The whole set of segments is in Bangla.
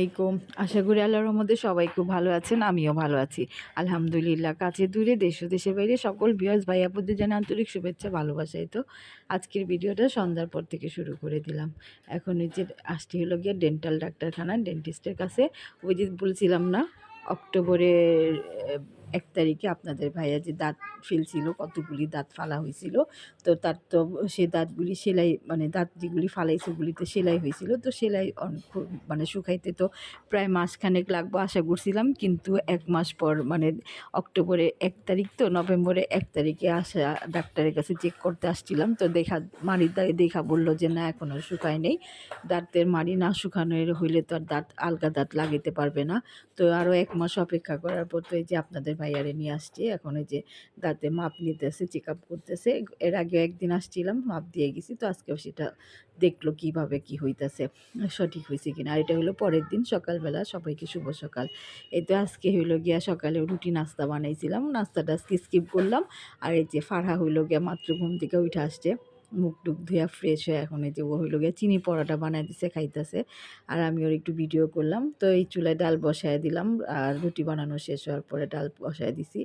আলাইকুম। আশা করি আল্লাহর রহমতে সবাই খুব ভালো আছেন। আমিও ভালো আছি। আলহামদুলিল্লাহ। কাছে দূরে দেশ ও দেশের বাইরে সকল ভিউয়ার্স ভাই আপুদের জানাই আন্তরিক শুভেচ্ছা ভালোবাসা। এই তো আজকের ভিডিওটা সন্ধ্যার পর থেকে শুরু করে দিলাম। এখন এই যে আসছি হলো গিয়ে ডেন্টাল ডাক্তারখানা, ডেন্টিস্টের কাছে। ওই যে বলছিলাম না অক্টোবরের ১ তারিখে আপনাদের ভাইয়া যে দাঁত ফেলছিল, কতগুলি দাঁত ফালা হয়েছিল। তো তার তো সে দাঁতগুলি সেলাই মানে দাঁত যেগুলি ফালাইছে ওগুলিতে সেলাই হয়েছিল। তো সেলাই মানে শুকাইতে তো প্রায় মাসখানেক লাগবো আশা করছিলাম, কিন্তু ১ মাস পর মানে অক্টোবরে ১ তারিখ তো নভেম্বরে ১ তারিখে আসা ডাক্তারের কাছে চেক করতে আসছিলাম। তো মাড়ির দায়ে দেখা বললো যে না এখনও শুকায় নেই, দাঁতের মাড়ি না শুকানো হইলে তো আর দাঁত আলগা দাঁত লাগাইতে পারবে না। তো আরও ১ মাস অপেক্ষা করার পর তো এই যে আপনাদের ভাইয়ারে নিয়ে আসছি। এখন এই যে দাঁতে মাপ নিতেছে, চেক আপ করতেছে। এর আগে একদিন আসছিলাম, মাপ দিয়ে গেছি। তো আজকেও সেটা দেখলো কিভাবে কি হইতেছে, সঠিক হয়েছে কিনা। আর এটা হলো পরের দিন সকালবেলা। সবাইকে শুভ সকাল। এই তো আজকে হইলো গিয়া সকালে রুটি নাস্তা বানাইছিলাম, নাস্তাটা আজকে স্কিপ করলাম। আর এই যে ফারহা হইলো গিয়া মাত্র ঘুম থেকে উঠে আসছে, মুখ টুক ধুয়া ফ্রেশ হয়ে এখন এই যে ও হইলো গিয়ে চিনি পরোটা বানাই দিছে, খাইতেছে। আর আমি ওর একটু ভিডিও করলাম। তো এই চুলায় ডাল বসায় দিলাম, আর রুটি বানানো শেষ হওয়ার পরে ডাল বসায় দিছি।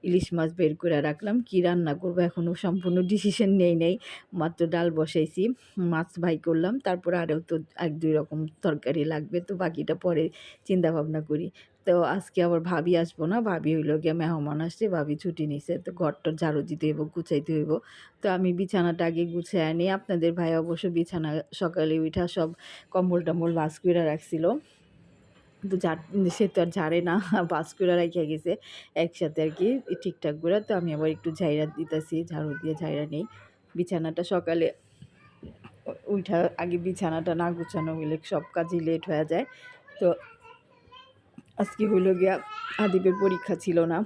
ইলিশ মাছ বের করে রাখলাম, কি রান্না করবো এখনও সম্পূর্ণ ডিসিশন নেই। মাত্র ডাল বসাইছি, মাছ ভাই করলাম, তারপর আরও তো ১-২ রকম তরকারি লাগবে, তো বাকিটা পরে চিন্তা ভাবনা করি। তো আজকে আবার ভাবি আসবো না, ভাবি হইলো গিয়ে মেহমান আসছে, ভাবি ছুটি নিছে। তো ঘরটার ঝাড়ু দিতে হইব, গুছাইতে হইব। তো আমি বিছানাটা আগে গুছিয়ে আনি। আপনাদের ভাই অবশ্য বিছানা সকালে উঠা সব কম্বল টম্বল ভাঁজ করে রাখছিল। তো সে তো আর ঝাড়ে না, ভাঁজ করে রাখিয়া গেছে একসাথে আর কি ঠিকঠাক করে। তো আমি আবার একটু ঝাইরা দিতেছি, ঝাড়ু দিয়ে ঝাইরা নেই। বিছানাটা সকালে উঠা আগে বিছানাটা না গুছানো হইলে সব কাজই লেট হয়ে যায়। তো আজকে হইল গিয়া আদিবের পরীক্ষা ছিল না,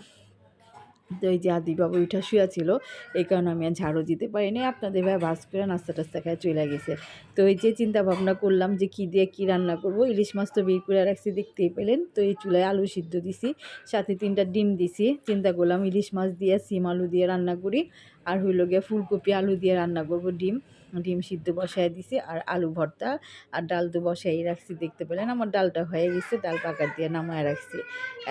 তো এই যে আদি বাবা উঠা শুয়া ছিল, এই কারণে আমি আর ঝাড়ু দিতে পারিনি। আপনাদের ভাই ভাজ করে নাস্তা টাস্তা খায় চলে গেছে। তো এই যে চিন্তা ভাবনা করলাম যে কী দিয়ে কী রান্না করব। ইলিশ মাছ তো বের করে রাখছি, দেখতেই পেলেন। তো এই চুলায় আলু সিদ্ধ দিছি, সাথে 3টা ডিম দিছি। চিন্তা করলাম ইলিশ মাছ দিয়ে সিম আলু দিয়ে রান্না করি, আর হইল গিয়ে ফুলকপি আলু দিয়ে রান্না করব। ডিম সিদ্ধ বসায় দিছি, আর আলু ভর্তা আর ডাল তো বসাই রাখছি। দেখতে পেলেন আমার ডালটা হয়ে গেছে, ডাল পাকার দিয়ে নামায় রাখছি।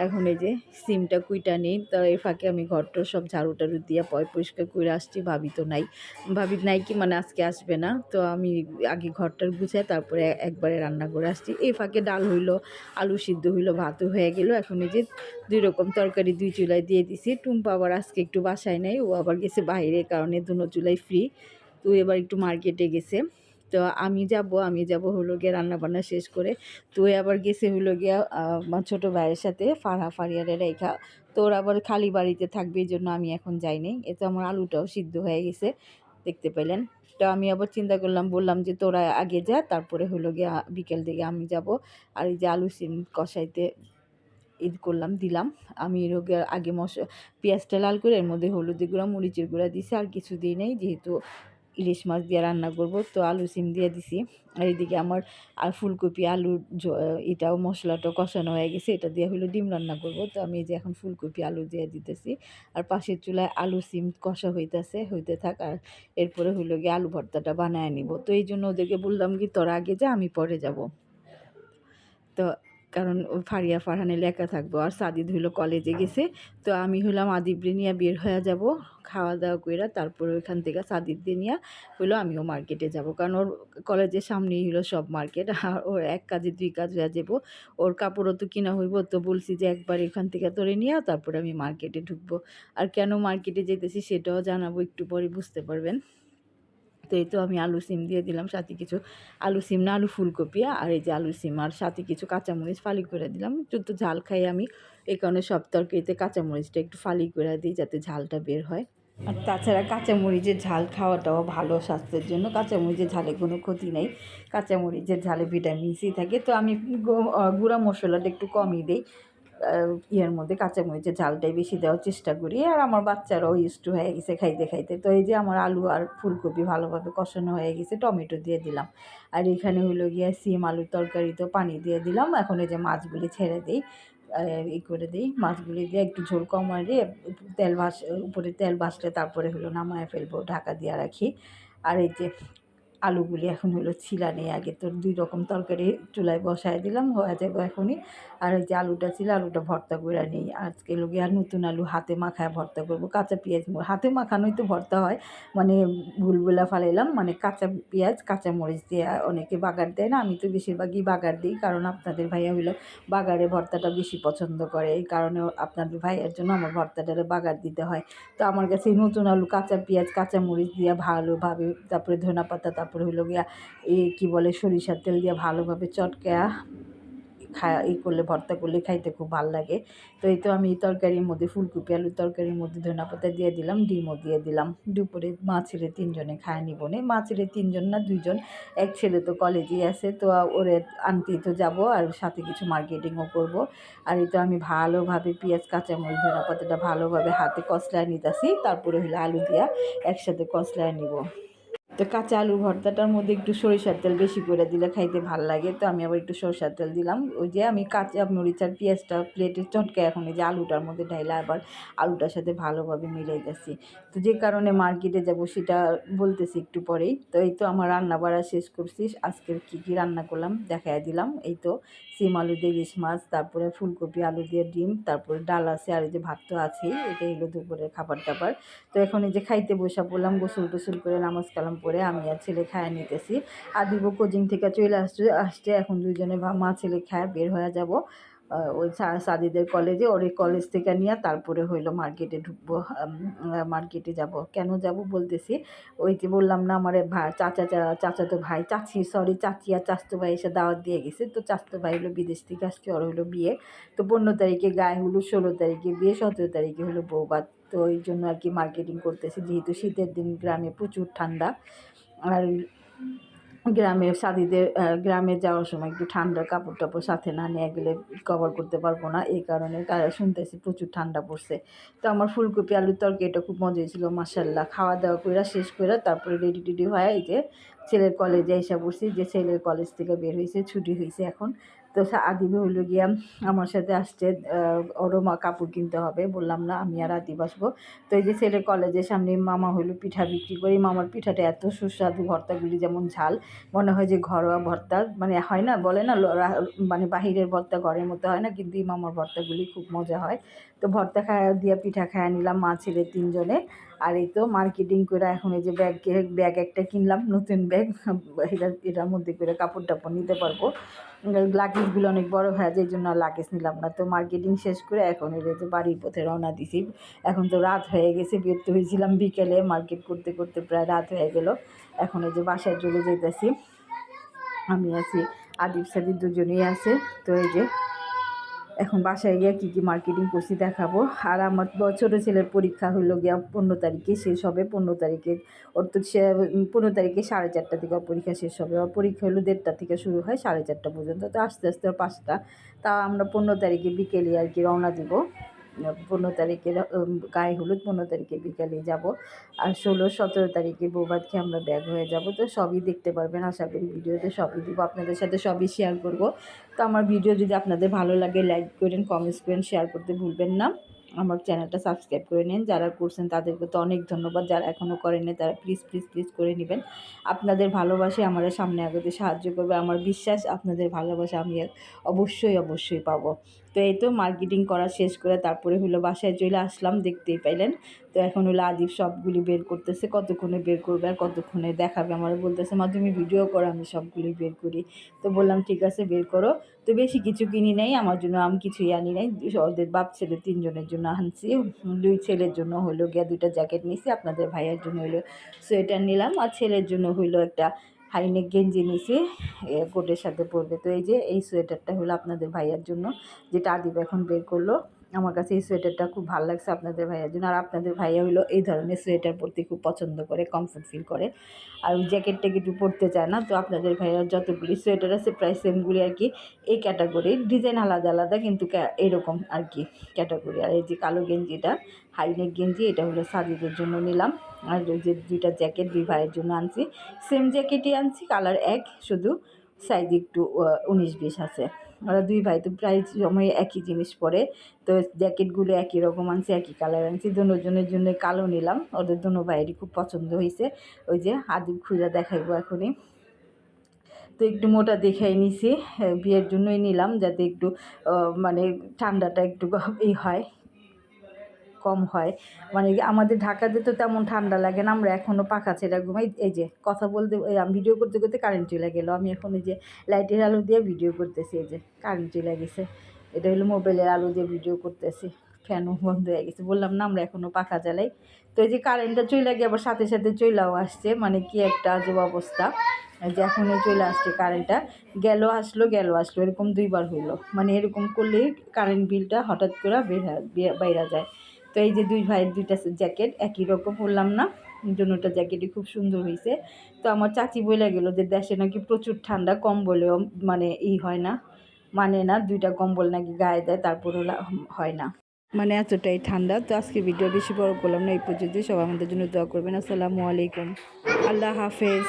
এখন এই যে সিমটা কুইটা নেই, তো এই ফাঁকে আমি ঘরটা সব ঝাড়ু টাড়ু দিয়ে পরিষ্কার করে আসছি। ভাবি তো নাই, ভাবি নাই কি মানে আজকে আসবে না। তো আমি আগে ঘরটার গুছাই তারপরে একবারে রান্না করে আসছি। এই ফাঁকে ডাল হইলো, আলু সিদ্ধ হইলো, ভাতও হয়ে গেল। এখন এই যে 2 রকম তরকারি 2 চুলায় দিয়ে দিছি। টুম্পা আবার আজকে একটু বাসায় নেই, ও আবার গেছে বাইরে, কারণে 2 চুলাই ফ্রি। তো এবার একটু মার্কেটে গেছে। তো আমি যাব হলো গিয়ে রান্নাবান্না শেষ করে। তো আবার গেছে হলো গিয়া আমার ছোটো ভাইয়ের সাথে ফারিয়ারে রেখা। তো ওরা আবার খালি বাড়িতে থাকবে, এই জন্য আমি এখন যাইনি। এতে আমার আলুটাও সিদ্ধ হয়ে গেছে, দেখতে পেলেন। তো আমি আবার চিন্তা করলাম, বললাম যে তোরা আগে যা, তারপরে হলো গিয়ে বিকেল দিকে আমি যাব। আর এই যে আলু সিম কষাইতে দিলাম। আমি আগে পেঁয়াজটা লাল করে এর মধ্যে হলুদের গুঁড়া মরিচের গুঁড়া দিছি, আর কিছু দিই নাই, যেহেতু ইলিশ মাছ দিয়ে রান্না করব। তো আলু সিম দিয়ে দিছি। আর এদিকে আমার আর ফুলকপি আলু এটাও মশলাটাও কষানো হয়ে গেছে, এটা দিয়ে হলো ডিম রান্না করব। তো আমি এই যে এখন ফুলকপি আলু দিয়ে দিতেছি, আর পাশের চুলায় আলু সিম কষা হইতে থাক। আর এরপরে হইলো গিয়ে আলু ভর্তাটা বানায় নিব। তো এই জন্য ওদেরকে বললাম কি তোরা আগে যা, আমি পরে যাব। তো কারণ ফারহানের একা থাকবো, আর সাদিদ হইলো কলেজে গেছে। তো আমি হইলাম আদিবরে নিয়ে বের হয়ে যাব, খাওয়া দাওয়া কইরা তারপরে ওইখান থেকে সাদিদদের নিয়ে হইলো আমিও মার্কেটে যাব, কারণ ওর কলেজের সামনেই হইলো সব মার্কেট। আর ওর 1 কাজে 2 কাজ হয়ে যাবো। ওর কাপড়ও তো কিনা হইব। তো বলছি যে একবার এখান থেকে তোরে নিয়ে তারপরে আমি মার্কেটে ঢুকবো। আর কেন মার্কেটে যেতেছি সেটাও জানাবো, একটু পরে বুঝতে পারবেন। তো এই তো আমি আলু সিম দিয়ে দিলাম, সাথে কিছু আলু সিম না আলু ফুলকপি, আর এই যে আলু সিম, আর সাথে কিছু কাঁচামরিচ ফালি করে দিলাম। একটু ঝাল খাই আমি, এই কারণে সব তরকারিতে কাঁচামরিচটা একটু ফালি করে দিই, যাতে ঝালটা বের হয়। আর তাছাড়া কাঁচামরিচের ঝাল খাওয়াটাও ভালো স্বাস্থ্যের জন্য। কাঁচামরিচের ঝালে কোনো ক্ষতি নেই, কাঁচামরিচের ঝালে ভিটামিন সি থাকে। তো আমি গুঁড়া মশলাটা একটু কমই দিই, ইয়ের মধ্যে কাঁচামরিচের ঝালটাই বেশি দেওয়ার চেষ্টা করি। আর আমার বাচ্চারাও ইউজ হয়ে গেছে খাইতে খাইতে। তো এই যে আমার আলু আর ফুলকপি ভালোভাবে কষানো হয়ে গেছে, টমেটো দিয়ে দিলাম। আর এখানে হলো গিয়ে সিম আলুর তরকারি, তো পানি দিয়ে দিলাম। এখন এই যে মাছগুলি ছেড়ে দিই, করে দিই। মাছগুলি দিয়ে একটু ঝোল কমারে উপরে তেল ভাসলে তারপরে হলো নামায় ফেলবো, ঢাকা দিয়ে রাখি। আর এই যে আলুগুলি এখন হলো ছিলা নেই, আগে তো 2 রকম তরকারি চুলায় বসায় দিলাম, হয়ে যাবে এখনই। আর এই যে আলুটা ছিল, আলুটা ভর্তা করে নিই। আজকে লোকে আর নতুন আলু হাতে মাখায় ভর্তা করব, কাঁচা পেঁয়াজ হাতে মাখানোই তো ভর্তা হয়, মানে ভুলগুলা ফালাইলাম, মানে কাঁচা পেঁয়াজ কাঁচা মরিচ দিয়ে অনেকে বাগার দেয় না, আমি তো বেশিরভাগই বাগার দিই, কারণ আপনাদের ভাইয়া হইলো বাগারে ভর্তাটা বেশি পছন্দ করে, এই কারণে আপনাদের ভাইয়ের জন্য আমার ভর্তাটারে বাগার দিতে হয়। তো আমার কাছে এই নতুন আলু কাঁচা পেঁয়াজ কাঁচা মরিচ দিয়ে ভালোভাবে, তারপরে ধনেপাতা, তারপরে হলো গিয়া এই কী বলে সরিষার তেল দিয়ে ভালোভাবে চটকায়া করলে, ভর্তা করলে খাইতে খুব ভালো লাগে। তো এই তো আমি তরকারির মধ্যে ফুলকপি আলুর তরকারির মধ্যে ধনেপাতা দিয়ে দিলাম, ডিমও দিয়ে দিলাম। দুপুরে মা ছেলে 3 জনে খায় নিব না, মা ছেলে 3 জন না 2 জন, এক ছেলে তো কলেজেই আছে, তো ওরে আনতেই তো যাব, আর সাথে কিছু মার্কেটিংও করব। আর এই তো আমি ভালোভাবে পেঁয়াজ কাঁচামরিচ ধনেপাতাটা ভালোভাবে হাতে কষলায় নিতেছি, তারপরে হলো আলু দিয়া একসাথে কষলায় নিব। তো কাঁচা আলু ভর্তাটার মধ্যে একটু সরিষার তেল বেশি করে দিলে খাইতে ভাল লাগে, তো আমি আবার একটু সরিষার তেল দিলাম। ওই যে আমি কাঁচা মরিচ আর পেঁয়াজটা প্লেটে চটকে এখন এই যে আলুটার মধ্যে ঢাইলা আবার আলুটার সাথে ভালোভাবে মিলাইতেছি। তো যে কারণে মার্কেটে যাব সেটা বলতেছি একটু পরেই। তো এই তো আমার রান্না বাড়া শেষ করছি, আজকের কী রান্না করলাম দেখাই দিলাম। এই তো সিম আলু দিয়ে ইলিশ মাছ, তারপরে ফুলকপি আলু দিয়ে ডিম, তারপরে ডাল আছে, আর এই যে ভাত তো আছেই, এটাই হলো দুপুরের খাবার দাবার। তো এখন এই যে খাইতে বসা পড়লাম, গোসল টোসল করে নামাজ কালাম পরে আমি আর ছেলে খায়া নিতেছি। আদিব কোচিং থেকে চলে আসছে এখন, 2 জনে মা ছেলে খায়া বের হয়ে যাব ওই সাদিদের কলেজে, ওর কলেজ থেকে নিয়ে তারপরে হইলো মার্কেটে ঢুকবো। মার্কেটে যাব, কেন যাব বলতেছি, ওই যে বললাম না আমার চাচাতো ভাই, চাচি আর চাচতো ভাই এসে দাওয়াত দিয়ে গেছে। তো চাচতো ভাই হলো বিদেশ থেকে আসছে, ওর হলো বিয়ে। তো 15 তারিখে গায়ে হলুদ, 16 তারিখে বিয়ে, 17 তারিখে হলো বৌভাত। তো এই জন্য আর কি মার্কেটিং করতেছি, যেহেতু শীতের দিন গ্রামে প্রচুর ঠান্ডা। আর গ্রামের সাদিদের গ্রামে যাওয়ার সময় একটু ঠান্ডার কাপড় টাপড় সাথে না নিয়ে গেলে কভার করতে পারবো না, এই কারণে শুনতেছি প্রচুর ঠান্ডা পড়ছে। তো আমার ফুলকপি আলুর তরকারিটা খুব মজা হয়েছিল মাশাআল্লাহ। খাওয়া দাওয়া করে শেষ করে তারপরে রেডি টেডি হয়ে এই যে ছেলের কলেজে এসে বসছি, যে ছেলের কলেজ থেকে বের হয়েছে, ছুটি হয়েছে এখন। তো আদিবে হইলো গিয়া আমার সাথে আসছে, ওরও কাপড় কিনতে হবে, বললাম না আমি আর আদিব আসবো। তো এই যে ছেলের কলেজের সামনে মামা হইলো পিঠা বিক্রি করি, মামার পিঠাটা এত সুস্বাদু, ভর্তাগুলি যেমন ঝাল, মনে হয় যে ঘরোয়া ভর্তা, মানে হয় না, বলে না মানে বাহিরের ভর্তা ঘরের মতো হয় না, কিন্তু এই মামার ভর্তাগুলি খুব মজা হয়। তো ভর্তা খাওয়া দিয়া পিঠা খাওয়া নিলাম মা ছেলে 3 জনে। আর এই তো মার্কেটিং করে এখন এই যে ব্যাগ একটা কিনলাম, নতুন ব্যাগ, এটার মধ্যে করে কাপড় টাপড় নিতে পারবো। লাগেজগুলো অনেক বড় হয়ে যায়, এই জন্য লাগেজ নিলাম না। তো মার্কেটিং শেষ করে এখন এই যে বাড়ির পথে রওনা দিছি। এখন তো রাত হয়ে গেছে, বের তো হয়েছিলাম বিকেলে, মার্কেট করতে করতে প্রায় রাত হয়ে গেল। এখন এই যে বাসায় চলে যেতেছি, আমি আছি, আদিব সাদিব 2 জনেই আছে। তো এই যে এখন বাসায় গিয়ে কী কী মার্কেটিং করছি দেখাবো। আর আমার ছোটো ছেলের পরীক্ষা হলো গিয়া 15 তারিখে শেষ হবে, 15 তারিখে ওর তো 15 তারিখে 4:30 থেকে ওর পরীক্ষা শেষ হবে। ওর পরীক্ষা হলো 1:30 থেকে শুরু হয় 4:30 পর্যন্ত, তো আস্তে আস্তে ওর 5টা। তা আমরা 15 তারিখে বিকেলে আর কি রওনা দিব। 15 তারিখে গায়ে হলুদ, 15 তারিখে বিকালে যাব। আর 16-17 তারিখে বৌভাত খেয়ে আমরা ব্যাগ হয়ে যাব। তো সবই দেখতে পারবেন আশা করি, ভিডিওতে সবই দিব, আপনাদের সাথে সবই শেয়ার করব। তো আমার ভিডিও যদি আপনাদের ভালো লাগে লাইক করেন, কমেন্টস করেন, শেয়ার করতে ভুলবেন না। আমার চ্যানেলটা সাবস্ক্রাইব করে নিন, যারা করছেন তাদেরকে তো অনেক ধন্যবাদ, যারা এখনও করেননি তারা প্লিজ প্লিজ প্লিজ করে নেবেন। আপনাদের ভালোবাসা আমার সামনে আগাতে সাহায্য করবে, আমার বিশ্বাস আপনাদের ভালোবাসা আমি অবশ্যই অবশ্যই পাবো। তো এই তো মার্কেটিং করা শেষ করে তারপরে হলো বাসায় চলে আসলাম, দেখতেই পাইলেন। তো এখন হলো আদিব সবগুলি বের করতেছে, কতক্ষণে বের করবে আর কতক্ষণে দেখাবে, আমার বলতেছে মা তুমি ভিডিও করো আমি সবগুলি বের করি। তো বললাম ঠিক আছে বের করো। তো বেশি কিছু কিনি নাই, আমার জন্য আমি কিছুই আনি নাই, ওদের বাপ ছেলে 3 জনের জন্য আনছি। 2 ছেলের জন্য হইলো গিয়া 2টা জ্যাকেট নিছি, আপনাদের ভাইয়ের জন্য হইলো সোয়েটার নিলাম, আর ছেলের জন্য হইলো একটা হাইনেক গেঞ্জি নিছি, কোটের সাথে পরবে। তো এই যে এই সোয়েটারটা হলো আপনাদের ভাইয়ার জন্য, যেটা আদিব এখন বের করলো। আমার কাছে এই সোয়েটারটা খুব ভালো লাগছে আপনাদের ভাইয়ার জন্য। আর আপনাদের ভাইয়া হলো এই ধরনের সোয়েটার পরতে খুব পছন্দ করে, কমফোর্ট ফিল করে, আর ওই জ্যাকেট ট্যাকেটও পরতে চায় না। তো আপনাদের ভাইয়ার যতগুলি সোয়েটার আছে প্রায় সেমগুলি আর কি এই ক্যাটাগরির, ডিজাইন আলাদা আলাদা কিন্তু এরকম আর কি ক্যাটাগরি। আর এই যে কালো গেঞ্জিটা হাইনেক গেঞ্জি, এটা হলো সাদিদের জন্য নিলাম। আর ওই যে 2টা জ্যাকেট 2 ভাইয়ের জন্য আনছি, সেম জ্যাকেটই আনছি, কালার এক, শুধু সাইজ একটু 19-20 আছে। ওরা দুই ভাই তো প্রায় সময় একই জিনিস পরে, তো জ্যাকেটগুলো একই রকম আনছি, একই কালার আনছি। দুজনের জন্য কালো নিলাম, ওদের দুনো ভাইয়েরই খুব পছন্দ হয়েছে। ওই যে আদিব খুঁজে দেখাইবো এখনই। তো একটু মোটা দেখাই নিছি, বিয়ের জন্যই নিলাম, যাতে একটু মানে ঠান্ডাটা একটু হয়, কম হয়। মানে আমাদের ঢাকাতে তো তেমন ঠান্ডা লাগে না, আমরা এখনও পাখা ছেড়ে ঘুমাই। এই যে কথা বলতে ভিডিও করতে করতে কারেন্ট চলে গেল, আমি এখন এই যে লাইটের আলো দিয়ে ভিডিও করতেছি, এই যে কারেন্ট চলে গেছে। এটা হলো মোবাইলের আলো দিয়ে ভিডিও করতেছি, ফ্যানও বন্ধ হয়ে গেছে। বললাম না আমরা এখনও পাখা জ্বালাই। তো এই যে কারেন্টটা চলে গিয়ে আবার সাথে সাথে চলেও আসছে, মানে কি একটা আজব অবস্থা। যে এখনই চলে আসছে কারেন্টটা, গেল আসলো এরকম দুইবার হইলো। মানে এরকম করলেই কারেন্ট বিলটা হঠাৎ করে বাইরা যায়। তো এই যে দুই ভাইয়ের দুইটা জ্যাকেট একই রকম, বললাম না দুটোটা জ্যাকেটই খুব সুন্দর হয়েছে। তো আমার চাচি বলে গেল যে দেশে নাকি প্রচুর ঠান্ডা, কম্বলেও মানে হয় না, মানে না, দুইটা কম্বল নাকি গায়ে দেয় তারপরও হয় না, মানে এতটাই ঠান্ডা। তো আজকে ভিডিও বেশি বড় করলাম না, এই পর্যন্ত। সবাই আমাদের জন্য দোয়া করবেন। আসসালামু আলাইকুম, আল্লাহ হাফেজ।